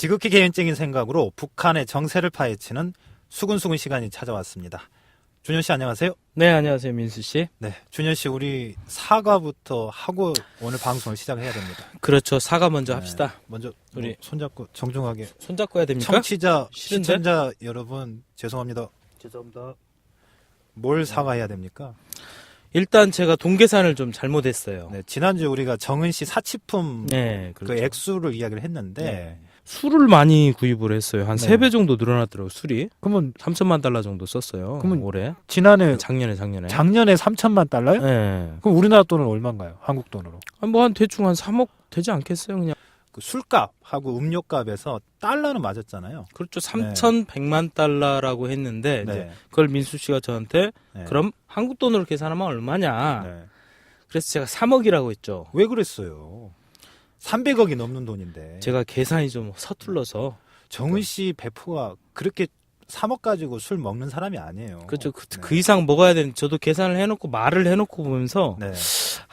지극히 개인적인 생각으로 북한의 정세를 파헤치는 수근수근 시간이 찾아왔습니다. 준현 씨 안녕하세요. 네, 안녕하세요. 민수 씨. 네, 준현 씨 우리 사과부터 하고 오늘 방송을 시작해야 됩니다. 그렇죠. 사과 먼저 네, 합시다. 먼저 우리 우리 손잡고 정중하게. 손잡고 해야 됩니까? 청취자, 싫은데? 시청자 여러분 죄송합니다. 죄송합니다. 뭘 사과해야 됩니까? 일단 제가 동계산을 좀 잘못했어요. 네, 지난주 우리가 정은 씨 사치품 네, 그 그렇죠. 액수를 이야기를 했는데 네. 술을 많이 구입을 했어요. 한 네. 3배 정도 늘어났더라고요, 술이. 그러면 3천만 달러 정도 썼어요. 그러면 올해. 지난해 작년에. 작년에 3천만 달러요? 네. 그럼 우리나라 돈은 얼마인가요? 한국 돈으로? 뭐 한 대충 한 3억 되지 않겠어요, 그냥. 그 술값하고 음료값에서 달러는 맞았잖아요. 그렇죠. 3,100만 달러라고 했는데 이제 네. 그걸 민수 씨가 저한테 네. 그럼 한국 돈으로 계산하면 얼마냐? 네. 그래서 제가 3억이라고 했죠. 왜 그랬어요? 300억이 넘는 돈인데. 제가 계산이 좀 서툴러서 정은 씨 배포가 그렇게 3억 가지고 술 먹는 사람이 아니에요. 그렇죠. 그 네. 이상 먹어야 되는 저도 계산을 해놓고 말을 해놓고 보면서 네.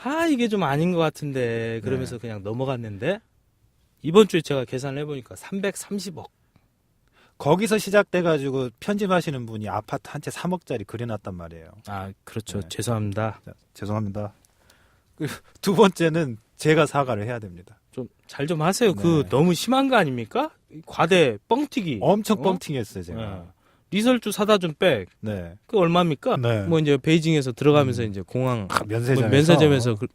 아 이게 좀 아닌 것 같은데 그러면서 그냥 넘어갔는데 이번 주에 제가 계산을 해보니까 330억. 거기서 시작돼가지고 편집하시는 분이 아파트 한 채 3억짜리 그려놨단 말이에요. 아 그렇죠. 네. 죄송합니다. 자, 죄송합니다. 두 번째는 제가 사과를 해야 됩니다. 좀 잘 좀 하세요. 네. 그 너무 심한 거 아닙니까? 과대 뻥튀기. 엄청 어? 뻥튀기했어요, 제가. 네. 리설주 사다 준 백. 네. 그 얼마입니까? 네. 뭐 이제 베이징에서 들어가면서 이제 공항 면세점에서. 면세점에서 그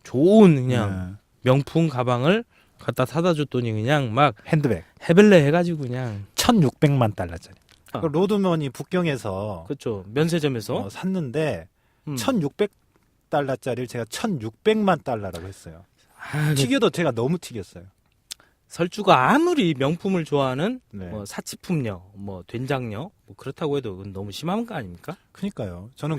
좋은 그냥 네. 명품 가방을 갖다 사다 줬더니 그냥 막 핸드백. 해벨레 해가지고 그냥 1,600만 달러짜리. 아. 그 로드머니 북경에서 그렇죠. 면세점에서 샀는데 음. 1,600달러짜리를 제가 1,600만 달러라고 했어요. 아, 튀겨도 제가 너무 튀겼어요. 설주가 아무리 명품을 좋아하는 네. 뭐 사치품녀, 뭐 된장녀 뭐 그렇다고 해도 그건 너무 심한 거 아닙니까? 그러니까요. 저는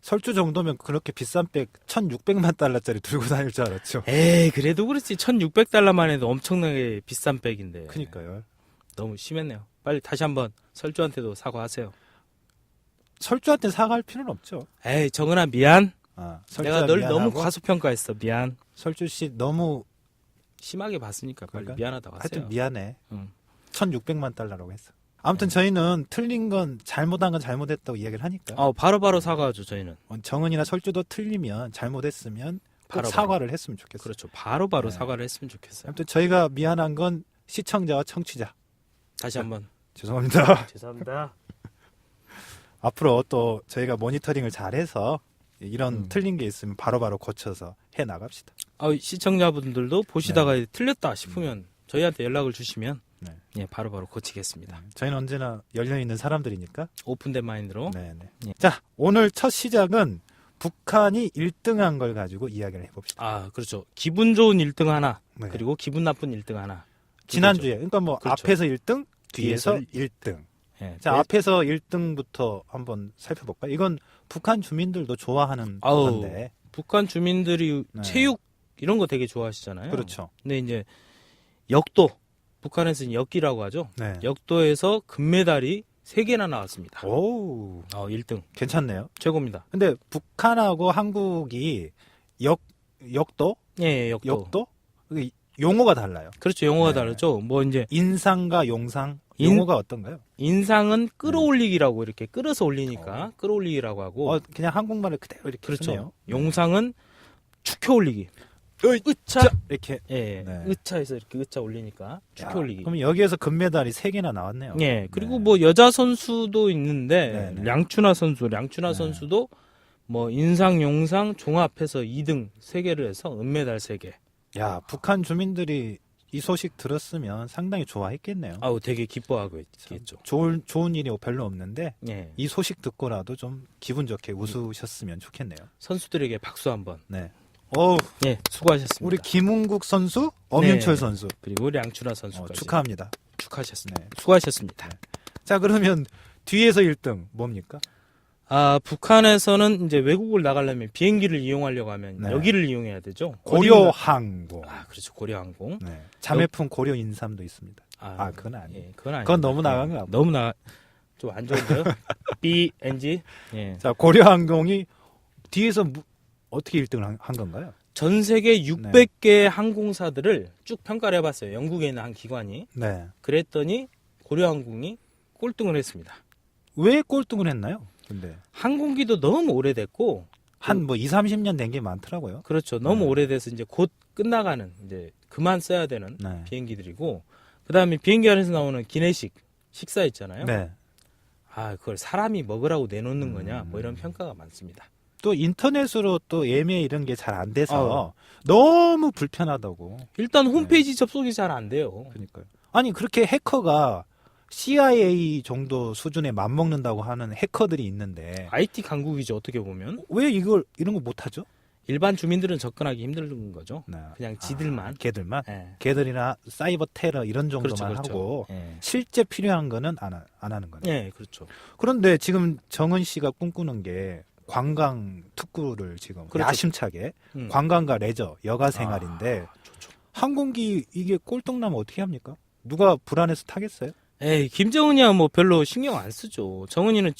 설주 정도면 그렇게 비싼 백 1,600만 달러짜리 들고 다닐 줄 알았죠. 에이 그래도 그렇지 1,600달러만 해도 엄청나게 비싼 백인데 그러니까요. 너무 심했네요. 빨리 다시 한번 설주한테도 사과하세요. 설주한테 사과할 필요는 없죠. 에이 정은아 미안. 아, 내가 설주야 널 미안하고, 너무 과소평가했어. 미안. 설주 씨 너무 심하게 봤으니까 빨리 그러니까? 미안하다고 하세요. 하여튼 미안해. 응. 1,600만 달러라고 했어. 아무튼 저희는 틀린 건 잘못한 건 잘못했다고 이야기를 하니까. 바로바로 사과하죠 저희는. 정은이나 설주도 틀리면 잘못했으면 꼭 바로바로. 사과를 했으면 좋겠어요. 그렇죠. 바로바로 네. 사과를 했으면 좋겠어요. 아무튼 저희가 미안한 건 시청자와 청취자. 다시 한번 죄송합니다. 죄송합니다. 앞으로 또 저희가 모니터링을 잘해서 이런 음. 틀린 게 있으면 바로바로 고쳐서 해 나갑시다. 시청자분들도 보시다가 틀렸다 싶으면 저희한테 연락을 주시면 네. 예, 바로바로 고치겠습니다. 저희는 언제나 열려 있는 사람들이니까. 오픈된 마인드로. 네네. 예. 자, 오늘 첫 시작은 북한이 1등한 걸 가지고 이야기를 해봅시다. 아 그렇죠. 기분 좋은 1등 하나 네. 그리고 기분 나쁜 1등 하나. 지난주에 그러니까 뭐 그렇죠. 앞에서 1등, 뒤에서 뒤에서 1등. 예, 자, 네. 앞에서 1등부터 한번 살펴볼까요? 이건 북한 주민들도 좋아하는 아우, 건데. 북한 주민들이 네. 체육 이런 거 되게 좋아하시잖아요. 그렇죠. 근데 이제 역도 북한에서는 역기라고 하죠. 네. 역도에서 금메달이 3개나 나왔습니다. 오, 1등 괜찮네요. 최고입니다. 근데 북한하고 한국이 역도? 예, 역도. 역도? 이게 용어가 달라요. 그렇죠. 용어가 네. 다르죠. 뭐 이제 인상과 용상 인- 용어가 어떤가요? 인상은 끌어올리기라고 이렇게 끌어서 올리니까 끌어올리기라고 하고 그냥 한국말을 그대로 이렇게 그렇죠. 쓰네요. 용상은 축혀 올리기. 으차 이렇게. 예, 네. 으차에서 이렇게 으차 올리니까 축혀 올리기. 그럼 여기에서 금메달이 3개나 나왔네요. 예, 그리고 네. 뭐 여자 선수도 있는데 네, 네. 량춘하 네. 선수도 뭐 인상, 용상 종합해서 2등 3개를 해서 은메달 3개. 야, 북한 주민들이 이 소식 들었으면 상당히 좋아했겠네요. 아우 되게 기뻐하고 있겠죠. 좋은 일이 별로 없는데 예, 이 소식 듣고라도 좀 기분 좋게 웃으셨으면 좋겠네요. 선수들에게 박수 한번. 네. 예, 수고하셨습니다. 우리 김웅국 선수, 엄윤철 네. 선수 그리고 량춘하 선수까지 축하합니다. 축하하셨습니다. 네. 수고하셨습니다. 자, 그러면 뒤에서 1등 뭡니까? 북한에서는 이제 외국을 나가려면 비행기를 이용하려고 하면 네. 여기를 이용해야 되죠. 고려항공. 그렇죠. 고려항공. 네. 자매품 고려인삼도 있습니다. 아, 그건 아니에요. 예, 그건 아니에요. 그건 너무 나간 거야. 너무 좀 안 좋은데요. BNG. 예. 자, 고려항공이 뒤에서 어떻게 1등을 한 건가요? 전 세계 600개 항공사들을 쭉 평가를 해봤어요. 영국에 있는 한 기관이. 네. 그랬더니 고려항공이 꼴등을 했습니다. 왜 꼴등을 했나요? 근데 항공기도 너무 오래됐고 한 뭐 2, 30년 된 게 많더라고요. 그렇죠. 너무 네. 오래돼서 이제 곧 끝나가는 이제 그만 써야 되는 네. 비행기들이고 그다음에 비행기 안에서 나오는 기내식 식사 있잖아요. 네. 아, 그걸 사람이 먹으라고 내놓는 거냐? 뭐 이런 평가가 많습니다. 또 인터넷으로 또 예매 이런 게 잘 안 돼서 어. 너무 불편하다고. 일단 홈페이지 접속이 잘 안 돼요. 그러니까요. 아니 그렇게 해커가 CIA 정도 수준에 맞먹는다고 하는 해커들이 있는데 IT 강국이죠, 어떻게 보면. 왜 이런 거 못하죠? 일반 주민들은 접근하기 힘든 거죠. 네. 그냥 지들만. 걔들만 예. 걔들이나 사이버 테러 이런 정도만 그렇죠, 그렇죠. 하고 예. 실제 필요한 거는 안 하는 거네. 예, 그렇죠. 그런데 지금 정은 씨가 꿈꾸는 게 관광 특구를 지금 그렇죠. 야심차게 음. 관광과 레저 여가 생활인데 좋죠. 항공기 이게 꼴등 나면 어떻게 합니까? 누가 불안해서 타겠어요? 에이, 김정은이야 뭐 별로 신경 안 쓰죠. 정은이는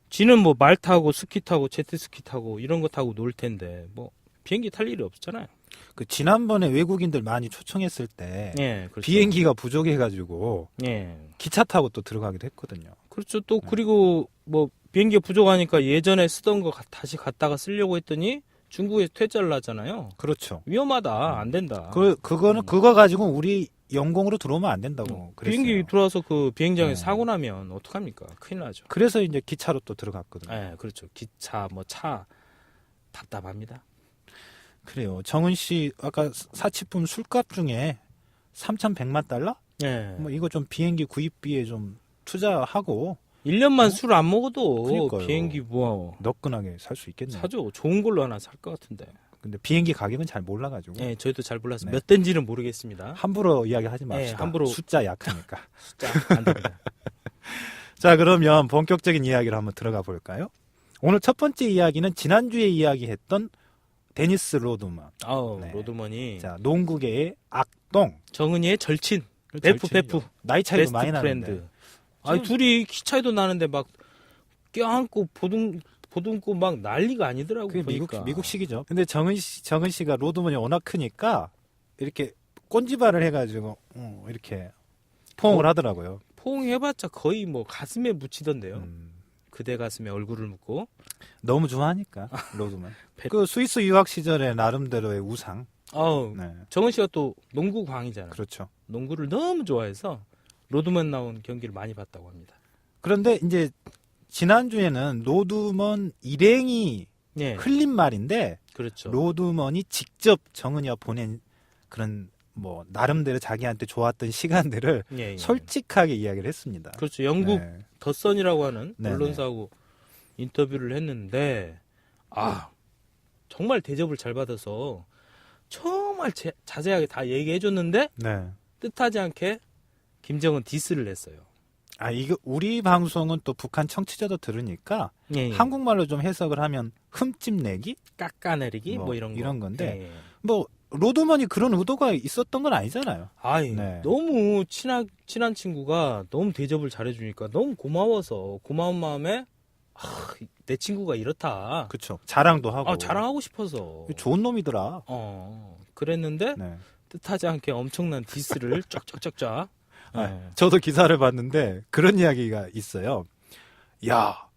지는 뭐 말 타고 스키 타고 제트스키 타고 이런 거 타고 놀 텐데 뭐 비행기 탈 일이 없잖아요. 그 지난번에 외국인들 많이 초청했을 때 예, 그렇죠. 비행기가 부족해가지고 예, 기차 타고 또 들어가기도 했거든요. 그렇죠. 또 그리고 뭐 비행기가 부족하니까 예전에 쓰던 거 다시 갖다가 쓰려고 했더니 중국에 퇴짜를 나잖아요. 그렇죠. 위험하다, 안 된다. 그거는 그거 가지고 우리 영공으로 들어오면 안 된다고 그랬어요. 비행기 들어와서 그 비행장에 네. 사고 나면 어떡합니까? 큰일 나죠. 그래서 이제 기차로 또 들어갔거든요. 예, 그렇죠. 기차, 뭐 차 답답합니다. 그래요. 정은 씨 아까 사치품 술값 중에 3,100만 달러? 예. 뭐 이거 좀 비행기 구입비에 좀 투자하고 1년만 술 안 먹어도 그러니까요. 비행기 뭐 너끈하게 살 수 있겠네요. 사죠. 좋은 걸로 하나 살 것 같은데. 근데 비행기 가격은 잘 몰라가지고 예, 저희도 잘 몰라서 네. 몇 대인지는 모르겠습니다. 함부로 이야기하지 맙시다. 함부로. 숫자 약하니까. 숫자 안 됩니다. 자, 그러면 본격적인 이야기를 한번 들어가 볼까요? 오늘 첫 번째 이야기는 지난주에 이야기했던 데니스 로드만. 아우, 네. 로드머니. 자, 농구계의 악동. 정은이의 절친. 베프. 나이 차이도 베스트 많이 프렌드. 나는데. 아니, 둘이 키 차이도 나는데 막 껴안고 보듬고 막 난리가 아니더라고. 그게 보니까. 미국식이죠. 근데 정은 씨가 로드먼이 워낙 크니까 이렇게 꼰지발을 해가지고 이렇게 포옹을 하더라고요. 포옹해봤자 거의 뭐 가슴에 묻히던데요. 음, 그대 가슴에 얼굴을 묻고. 너무 좋아하니까 로드먼. 배- 그 스위스 유학 시절에 나름대로의 우상. 아우, 네, 정은 씨가 또 농구 광이잖아요. 그렇죠. 농구를 너무 좋아해서 로드먼 나온 경기를 많이 봤다고 합니다. 그런데 이제 지난주에는 로드먼 일행이 예, 흘린 말인데 그렇죠. 로드먼이 직접 정은이와 보낸 그런 뭐 나름대로 자기한테 좋았던 시간들을 예, 예. 솔직하게 이야기를 했습니다. 그렇죠. 영국 네. 더선이라고 하는 네네. 언론사하고 인터뷰를 했는데 정말 대접을 잘 받아서 정말 자세하게 다 얘기해 줬는데 네. 뜻하지 않게 김정은 디스를 했어요. 이거 우리 방송은 또 북한 청취자도 들으니까 예, 예. 한국말로 좀 해석을 하면 흠집 내기? 깎아내리기 뭐 이런 거. 이런 건데 예, 예. 뭐 로드먼이 그런 의도가 있었던 건 아니잖아요. 아이, 네. 너무 친한 친구가 너무 대접을 잘해주니까 너무 고마워서 고마운 마음에 내 친구가 이렇다. 그렇죠. 자랑도 하고. 자랑하고 싶어서. 좋은 놈이더라. 그랬는데 네. 뜻하지 않게 엄청난 디스를 쫙쫙쫙쫙. 저도 기사를 봤는데 그런 이야기가 있어요. 야,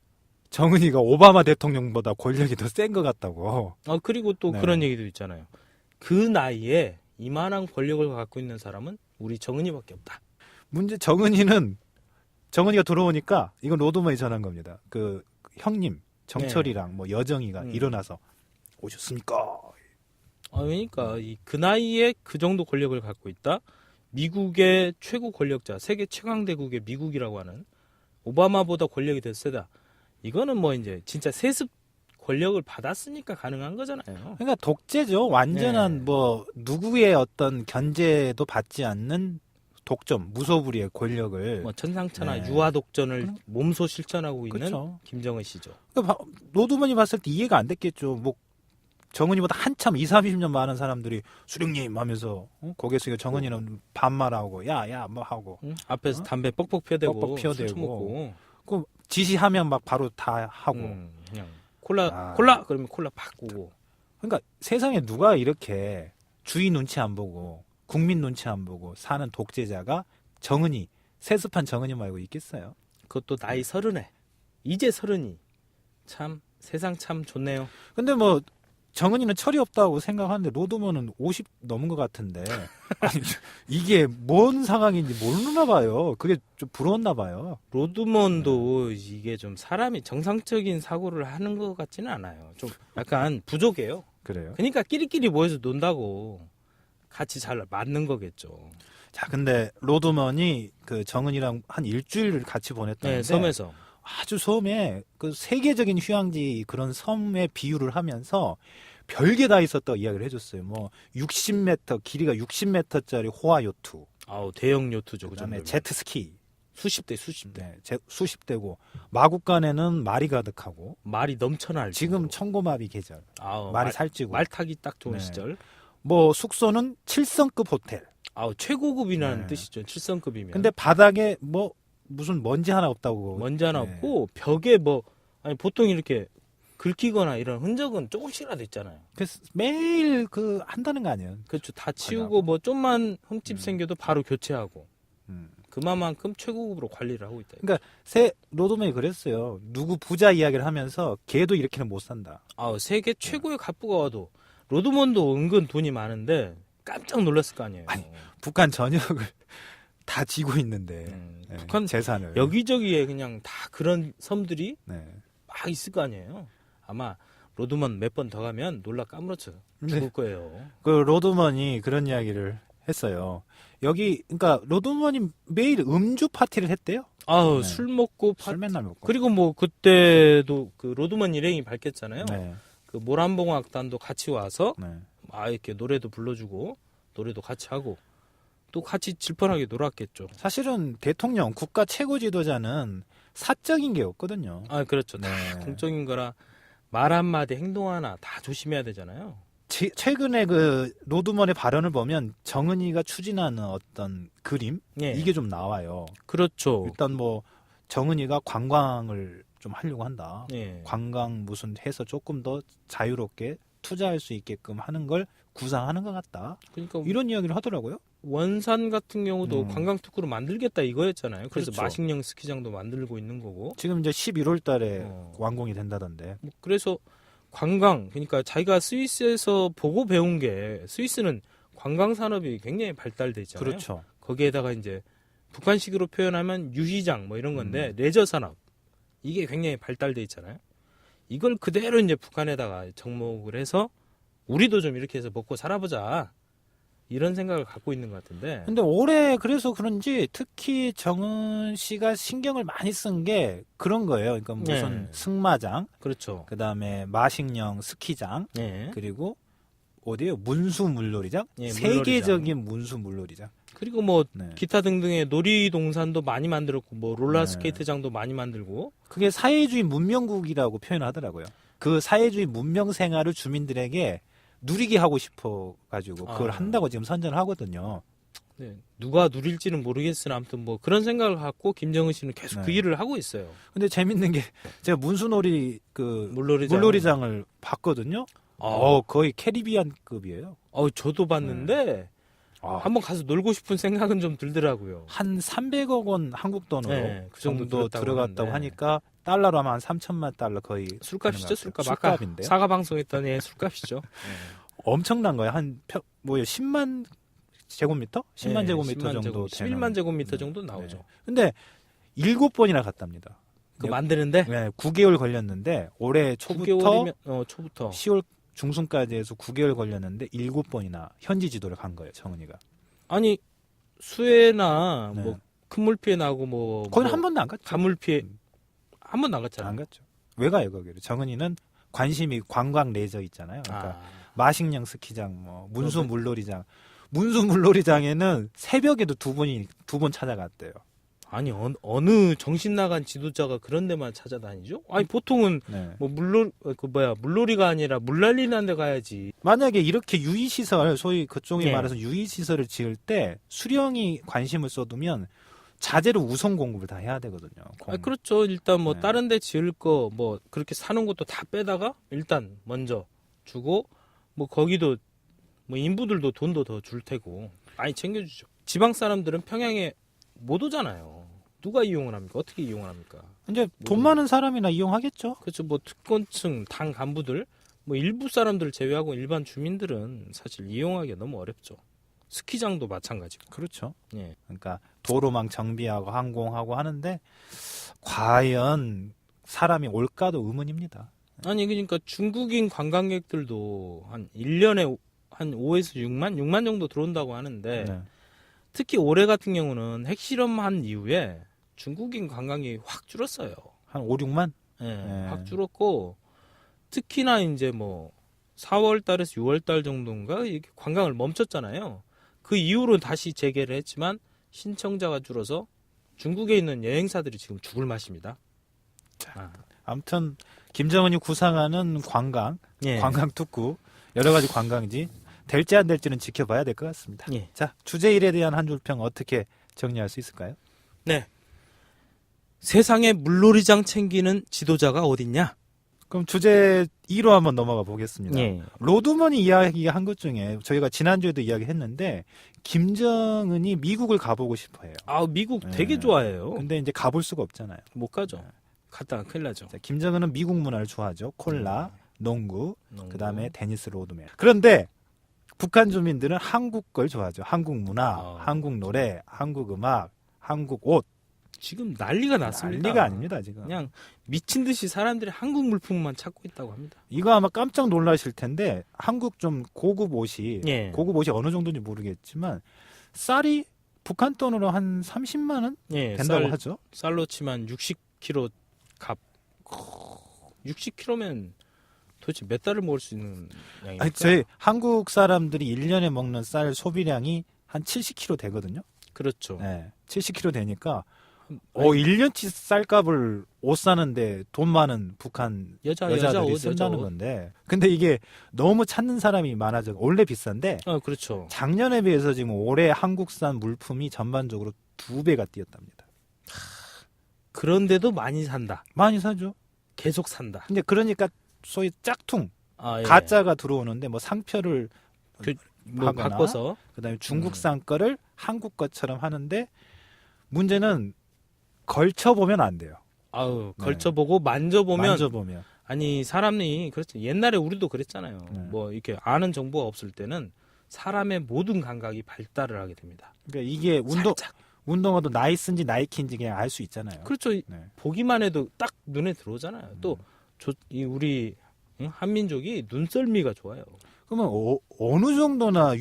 정은이가 오바마 대통령보다 권력이 더 센 것 같다고. 그리고 또 네. 그런 얘기도 있잖아요. 그 나이에 이만한 권력을 갖고 있는 사람은 우리 정은이밖에 없다. 문제 정은이가 들어오니까 이건 로드먼이 전한 겁니다. 그 형님 정철이랑 뭐 여정이가 일어나서 오셨습니까? 그러니까 그 나이에 그 정도 권력을 갖고 있다. 미국의 최고 권력자, 세계 최강대국의 미국이라고 하는 오바마보다 권력이 더 세다. 이거는 뭐 이제 진짜 세습 권력을 받았으니까 가능한 거잖아요. 그러니까 독재죠. 완전한 네. 뭐 누구의 어떤 견제도 받지 않는 독점, 무소불위의 권력을. 뭐 천상천하 네. 유아 독전을 몸소 실천하고 있는 그렇죠. 김정은 씨죠. 그러니까 로드먼이 봤을 때 이해가 안 됐겠죠. 뭐 정은이보다 한참 20, 30년 많은 사람들이 수령님 하면서 고개 숙여 정은이는 반말하고 야야 뭐 하고 응? 앞에서 담배 뻑뻑 피워대고 뻑뻑 피워대고. 술 처먹고 그 지시하면 막 바로 다 하고 그냥 콜라 아. 콜라 그러면 콜라 바꾸고 그러니까 세상에 누가 이렇게 주의 눈치 안 보고 국민 눈치 안 보고 사는 독재자가 정은이 세습한 정은이 말고 있겠어요? 그것도 나이 30에 이제 30이 참 세상 참 좋네요. 근데 뭐 정은이는 철이 없다고 생각하는데 로드먼은 50 넘은 것 같은데 아니, 이게 뭔 상황인지 모르나 봐요. 그게 좀 부러웠나 봐요. 로드먼도 이게 좀 사람이 정상적인 사고를 하는 것 같지는 않아요. 좀 약간 부족해요. 그래요. 그러니까 끼리끼리 모여서 논다고 같이 잘 맞는 거겠죠. 자, 근데 로드먼이 그 정은이랑 한 일주일을 같이 보냈다는데 네, 섬에서. 아주 섬에 그 세계적인 휴양지 그런 섬에 비유를 하면서 별게 다 있었다고 이야기를 해줬어요. 뭐 60m 길이가 60m짜리 호화 요트, 아우 대형 요트죠. 그 그다음에 정도면. 제트스키, 수십 대 수십 대. 네, 수십 대고 마국간에는 말이 가득하고 말이 넘쳐날 지금 정도로. 청고마비 계절, 아우, 말이 살찌고 말 타기 딱 좋은 네. 시절. 뭐 숙소는 7성급 호텔. 아우 최고급이라는 네. 뜻이죠. 7성급이면. 근데 바닥에 뭐 무슨 먼지 하나 없다고. 먼지 하나 네. 없고 벽에 뭐 아니 보통 이렇게 긁히거나 이런 흔적은 조금씩이라도 있잖아요. 그래서 매일 그 한다는 거 아니에요? 그렇죠. 다 치우고 뭐 좀만 흠집 생겨도 바로 교체하고 음. 그만큼 최고급으로 관리를 하고 있다. 그러니까 새 로드맨이 그랬어요. 누구 부자 이야기를 하면서 걔도 이렇게는 못 산다. 아우 세계 최고의 갑부가 와도 로드먼도 은근 돈이 많은데 깜짝 놀랐을 거 아니에요. 아니, 북한 전역을 다 지고 있는데 네, 북한 재산을 여기저기에 그냥 다 그런 섬들이 네. 막 있을 거 아니에요. 아마 로드먼 몇 번 더 가면 놀라 까무러쳐 네. 죽을 거예요. 그 로드먼이 그런 이야기를 했어요. 여기 그러니까 로드먼이 매일 음주 파티를 했대요. 아우 네. 술 먹고 술 맨날 먹고. 그리고 뭐 그때도 그 로드먼 일행이 밝혔잖아요. 네. 그 모란봉악단도 같이 와서 네. 이렇게 노래도 불러주고 노래도 같이 하고 또 같이 질펀하게 놀았겠죠. 사실은 대통령 국가 최고 지도자는 사적인 게 없거든요. 아 그렇죠. 다 네. 공적인 거라 말 한마디 행동 하나 다 조심해야 되잖아요. 최근에 그 로드먼의 발언을 보면 정은이가 추진하는 어떤 그림 예. 이게 좀 나와요. 그렇죠. 일단 뭐 정은이가 관광을 좀 하려고 한다. 예. 관광 무슨 해서 조금 더 자유롭게 투자할 수 있게끔 하는 걸 구상하는 것 같다. 그러니까 이런 이야기를 하더라고요. 원산 같은 경우도 관광 특구로 만들겠다 이거였잖아요. 그래서 그렇죠. 마식령 스키장도 만들고 있는 거고. 지금 이제 11월 달에 어. 완공이 된다던데. 뭐 그래서 관광 그러니까 자기가 스위스에서 보고 배운 게 스위스는 관광 산업이 굉장히 발달돼 있잖아요. 그렇죠. 거기에다가 이제 북한식으로 표현하면 유시장 뭐 이런 건데 레저 산업 이게 굉장히 발달돼 있잖아요. 이걸 그대로 이제 북한에다가 접목을 해서 우리도 좀 이렇게 해서 먹고 살아보자 이런 생각을 갖고 있는 것 같은데. 근데 올해 그래서 그런지 특히 정은 씨가 신경을 많이 쓴 게 그런 거예요. 그러니까 무슨 네. 승마장, 그렇죠. 그다음에 마식령 스키장, 예. 그리고 어디에요? 문수 물놀이장? 예, 세계적인 문수 물놀이장. 그리고 뭐 네. 기타 등등의 놀이동산도 많이 만들었고 뭐 롤러 네. 스케이트장도 많이 만들고. 그게 사회주의 문명국이라고 표현하더라고요. 그 사회주의 문명 생활을 주민들에게 누리게 하고 싶어 가지고 그걸 아. 한다고 지금 선전을 하거든요. 네, 누가 누릴지는 모르겠으나 아무튼 뭐 그런 생각을 갖고 김정은 씨는 계속 네. 그 일을 하고 있어요. 근데 재밌는 게 제가 문수놀이 그 물놀이장. 물놀이장을 봤거든요. 거의 캐리비안급이에요. 저도 봤는데 한번 가서 놀고 싶은 생각은 좀 들더라고요. 한 300억 원 한국 돈으로 네, 그 정도 정도 들었다고 들어갔다고 하는데. 하니까 달러로 하면 한 3천만 달러 거의 술값이죠, 술값. 술값인데요. 아까 사과 방송했더니 술값이죠. 엄청난 거예요. 한 10만 제곱미터? 10만 네, 제곱미터 10만 정도 되는. 11만 제곱미터 정도 나오죠. 네. 근데 7번이나 갔답니다. 그 만드는데 네, 9개월 걸렸는데 올해 초부터 9개월이면 초부터 10월 중순까지 해서 9개월 걸렸는데 7번이나 현지 지도를 간 거예요, 정은이가. 아니 수해나 네. 뭐 큰 물 피해 나고 뭐 거기는 뭐 한 번도 안 갔죠. 가물 피해 한 번도 안 갔잖아요. 안 갔죠. 왜 가요, 거기를? 정은이는 관심이 관광 레저 있잖아요. 그러니까 아, 마식령 스키장, 뭐 문수 물놀이장. 문수 물놀이장에는 새벽에도 두 번 찾아갔대요. 아니 어느 정신 나간 지도자가 그런 데만 찾아다니죠? 아니 보통은 네. 뭐 물놀이가 아니라 물난리난 데 가야지. 만약에 이렇게 유의시설, 소위 그쪽에 네. 말해서 유의시설을 지을 때 수령이 관심을 쏟으면 자재로 우선 공급을 다 해야 되거든요. 그렇죠. 일단 뭐 네. 다른 데 지을 거 뭐 그렇게 사는 것도 다 빼다가 일단 먼저 주고 뭐 거기도 뭐 인부들도 돈도 더 줄 테고 많이 챙겨주죠. 지방 사람들은 평양에 못 오잖아요. 누가 이용을 합니까? 어떻게 이용을 합니까? 이제 돈 많은 사람이나 이용하겠죠. 그렇죠. 뭐 특권층, 당 간부들, 뭐 일부 사람들 제외하고 일반 주민들은 사실 이용하기가 너무 어렵죠. 스키장도 마찬가지고. 그렇죠. 예. 그러니까 도로망 정비하고 항공하고 하는데 과연 사람이 올까도 의문입니다. 아니 그러니까 중국인 관광객들도 한 1년에 한 5에서 6만 정도 들어온다고 하는데 네. 특히 올해 같은 경우는 핵실험한 이후에 중국인 관광객이 확 줄었어요. 한 5, 6만? 예, 네. 확 줄었고 특히나 이제 뭐 4월 달에서 6월 달 정도인가 이렇게 관광을 멈췄잖아요. 그 이후로 다시 재개를 했지만 신청자가 줄어서 중국에 있는 여행사들이 지금 죽을 맛입니다. 아무튼 김정은이 구상하는 관광, 예. 관광 특구, 여러 가지 관광지 될지 안 될지는 지켜봐야 될 것 같습니다. 예. 자, 주제 1에 대한 한 줄평 어떻게 정리할 수 있을까요? 네. 세상에 물놀이장 챙기는 지도자가 어딨냐? 그럼 주제 2로 한번 넘어가 보겠습니다. 예. 로드머니 이야기한 것 중에 저희가 지난주에도 이야기했는데 김정은이 미국을 가보고 싶어해요. 아, 미국 예. 되게 좋아해요. 근데 이제 가볼 수가 없잖아요. 못 가죠. 갔다가 큰일 나죠. 자, 김정은은 미국 문화를 좋아하죠. 콜라, 농구, 농구. 그다음에 테니스 로드맨. 그런데 북한 주민들은 한국 걸 좋아하죠. 한국 문화, 한국 노래, 한국 음악, 한국 옷. 지금 난리가 났습니다. 난리가 아닙니다, 지금. 그냥 미친 듯이 사람들이 한국 물품만 찾고 있다고 합니다. 이거 아마 깜짝 놀라실 텐데 한국 좀 고급 옷이 예. 고급 옷이 어느 정도인지 모르겠지만 쌀이 북한 돈으로 한 30만 원 예, 된다고 하죠. 쌀로 치면 60kg 값. 60kg면 도대체 몇 달을 먹을 수 있는 양입니까? 아니, 저희 한국 사람들이 1년에 먹는 쌀 소비량이 한 70kg 되거든요. 그렇죠. 네, 70kg 되니까 아니, 1년치 쌀값을 옷 사는데 돈 많은 북한 여자 여자들이 옷, 쓴다는 여자 옷. 건데 근데 이게 너무 찾는 사람이 많아져. 원래 비싼데 그렇죠. 작년에 비해서 지금 올해 한국산 물품이 전반적으로 2배가 뛰었답니다. 그런데도 많이 산다. 많이 사죠. 계속 산다. 근데 그러니까 소위 짝퉁 아, 예. 가짜가 들어오는데 뭐 상표를 뭐 하거나 바꿔서 그다음에 중국산 거를 한국 것처럼 하는데 문제는 걸쳐보면 안 돼요. 아우 네. 걸쳐보고 만져보면 만져보면. 아니 사람이 그렇죠. 옛날에 우리도 그랬잖아요. 네. 뭐 이렇게 아는 정보가 없을 때는 사람의 모든 감각이 발달을 하게 됩니다. 그러니까 이게 살짝. 운동화도 나이스인지 나이키인지 그냥 알 수 있잖아요. 그렇죠. 네. 보기만 해도 딱 눈에 들어오잖아요. 또 이 우리 한민족이 눈썰미가 좋아요. 그러면 어느 정도나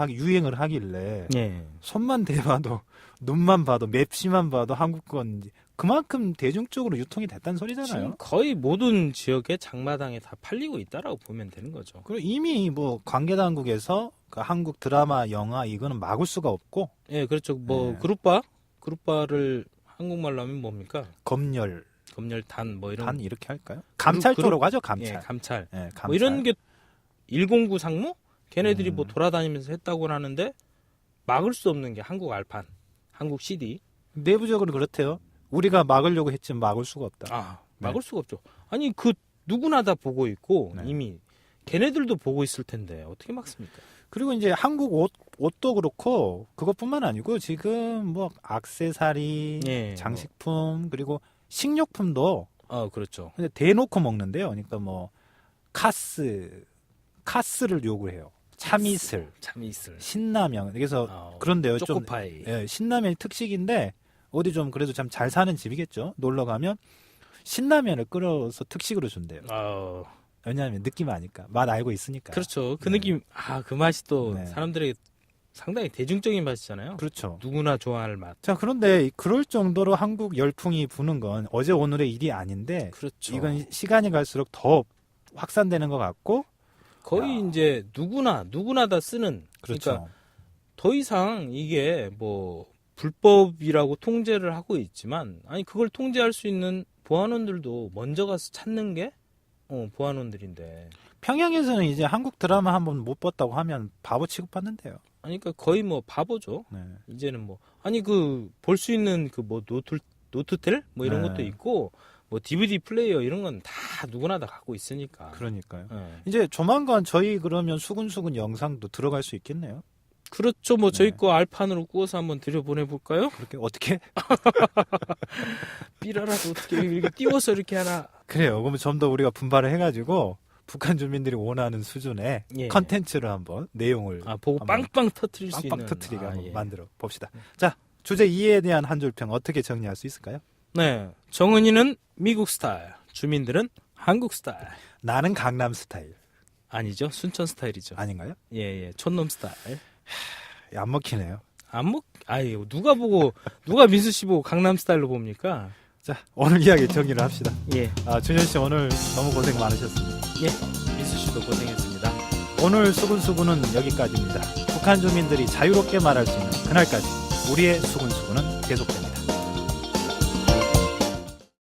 유행을 하길래 네. 손만 대봐도 눈만 봐도 맵시만 봐도 한국 건지 그만큼 대중적으로 유통이 됐다는 소리잖아요. 지금 거의 모든 지역에 장마당에 다 팔리고 있다라고 보면 되는 거죠. 그리고 이미 뭐 관계 당국에서 그 한국 드라마, 영화 이거는 막을 수가 없고 예, 그렇죠. 뭐 네. 그룹바를 한국말로 하면 뭡니까? 검열, 검열단 뭐 이런 단 이렇게 할까요? 감찰조라고 하죠, 감찰. 예, 감찰. 예, 감찰. 뭐 이런 게 109 상무? 걔네들이 뭐 음. 돌아다니면서 했다고 하는데 막을 수 없는 게 한국 알판, 한국 CD. 내부적으로 그렇대요. 우리가 막으려고 했지만 막을 수가 없다. 아, 막을 수가 없죠. 아니 그 누구나 다 보고 있고 네. 이미 걔네들도 보고 있을 텐데 어떻게 막습니까? 그리고 이제 한국 옷도 그렇고 그것뿐만 아니고 지금 뭐 액세서리, 예, 장식품 그리고 식료품도 그렇죠. 근데 대놓고 먹는데요. 그러니까 뭐 카스를 요구해요. 참이슬, 참 있을. 신라면. 그래서 그런데요. 좀 초코파이. 예, 신라면이 특식인데 어디 좀 그래도 좀 잘 사는 집이겠죠. 놀러 가면 신라면을 끓여서 특식으로 준대요. 왜냐하면 느낌 아니까 맛 알고 있으니까. 그렇죠. 그 네. 느낌, 그 맛이 또 네. 사람들에게 상당히 대중적인 맛이잖아요. 그렇죠. 누구나 좋아할 맛. 자, 그런데 그럴 정도로 한국 열풍이 부는 건 어제 오늘의 일이 아닌데 그렇죠. 이건 시간이 갈수록 더 확산되는 것 같고 거의 이제 누구나 다 쓰는. 그렇죠. 그러니까 더 이상 이게 뭐 불법이라고 통제를 하고 있지만 아니 그걸 통제할 수 있는 보안원들도 먼저 가서 찾는 게 보안원들인데. 평양에서는 이제 한국 드라마 한번 못 봤다고 하면 바보 취급받는데요. 아니 그러니까 거의 뭐 바보죠. 네. 이제는 뭐 아니 그 볼 수 있는 그 뭐 노트텔 뭐 이런 네. 것도 있고 뭐 DVD 플레이어 이런 건 다 누구나 다 갖고 있으니까. 그러니까요. 예. 이제 조만간 저희 그러면 수근수근 영상도 들어갈 수 있겠네요. 그렇죠. 뭐 저희 네. 거 알판으로 구워서 한번 들여보내볼까요? 그렇게 어떻게? 삐라라도 어떻게 이렇게 띄워서 이렇게 하나. 그래요. 그러면 좀 더 우리가 분발을 해가지고 북한 주민들이 원하는 수준의 예. 컨텐츠를 한번 내용을 보고 한번 빵빵 터트릴 수 있는. 빵빵 터트리게 한번 예. 만들어 봅시다. 자, 주제 2에 대한 한 줄평 어떻게 정리할 수 있을까요? 네. 정은이는 미국 스타일, 주민들은 한국 스타일. 나는 강남 스타일 아니죠. 순천 스타일이죠. 아닌가요? 예. 촌놈 스타일. 안 먹히네요. 누가 민수 씨 보고 강남 스타일로 봅니까? 자, 오늘 이야기 정리를 합시다. 예. 준현 씨 오늘 너무 고생 많으셨습니다. 예. 민수 씨도 고생했습니다. 오늘 수근수근은 여기까지입니다. 북한 주민들이 자유롭게 말할 수 있는 그날까지 우리의 수근수근은 계속됩니다.